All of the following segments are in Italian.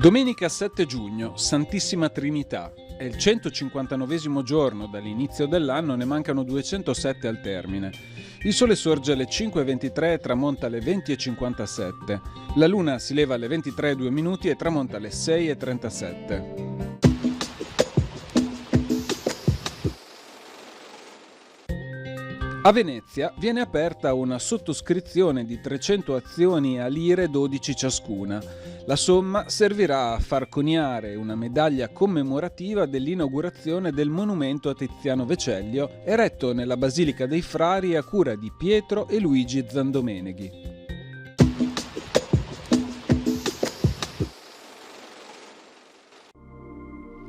Domenica 7 giugno, Santissima Trinità. È il 159° giorno dall'inizio dell'anno, ne mancano 207 al termine. Il sole sorge alle 5:23 e tramonta alle 20:57. La luna si leva alle 23:02 e tramonta alle 6:37. A Venezia viene aperta una sottoscrizione di 300 azioni a lire 12 ciascuna. La somma servirà a far coniare una medaglia commemorativa dell'inaugurazione del monumento a Tiziano Vecellio, eretto nella Basilica dei Frari a cura di Pietro e Luigi Zandomeneghi.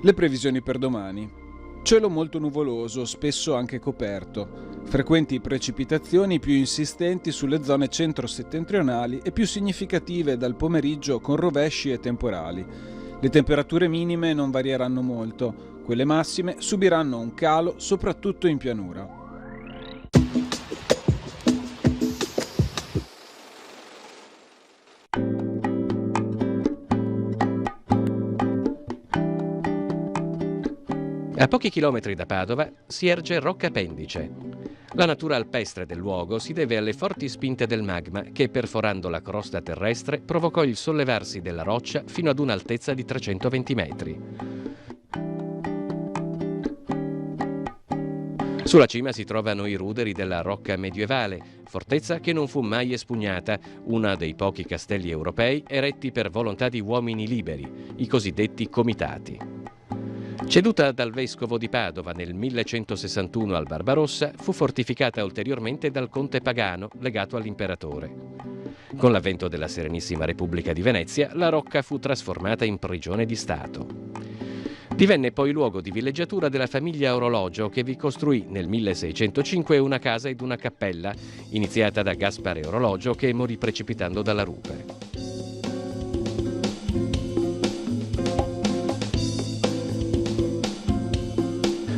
Le previsioni per domani. Cielo molto nuvoloso, spesso anche coperto. Frequenti precipitazioni più insistenti sulle zone centro-settentrionali e più significative dal pomeriggio con rovesci e temporali. Le temperature minime non varieranno molto, quelle massime subiranno un calo soprattutto in pianura. A pochi chilometri da Padova si erge Rocca Pendice. La natura alpestre del luogo si deve alle forti spinte del magma che, perforando la crosta terrestre, provocò il sollevarsi della roccia fino ad un'altezza di 320 metri. Sulla cima si trovano i ruderi della Rocca medievale, fortezza che non fu mai espugnata, uno dei pochi castelli europei eretti per volontà di uomini liberi, i cosiddetti comitati. Ceduta dal vescovo di Padova nel 1161 al Barbarossa, fu fortificata ulteriormente dal conte Pagano legato all'imperatore. Con l'avvento della Serenissima Repubblica di Venezia, la Rocca fu trasformata in prigione di Stato. Divenne poi luogo di villeggiatura della famiglia Orologio, che vi costruì nel 1605 una casa ed una cappella, iniziata da Gaspare Orologio, che morì precipitando dalla rupe.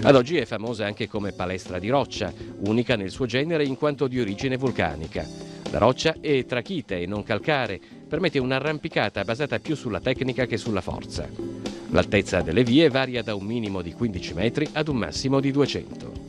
Ad oggi è famosa anche come palestra di roccia, unica nel suo genere in quanto di origine vulcanica. La roccia è trachite e non calcare, permette un'arrampicata basata più sulla tecnica che sulla forza. L'altezza delle vie varia da un minimo di 15 metri ad un massimo di 200.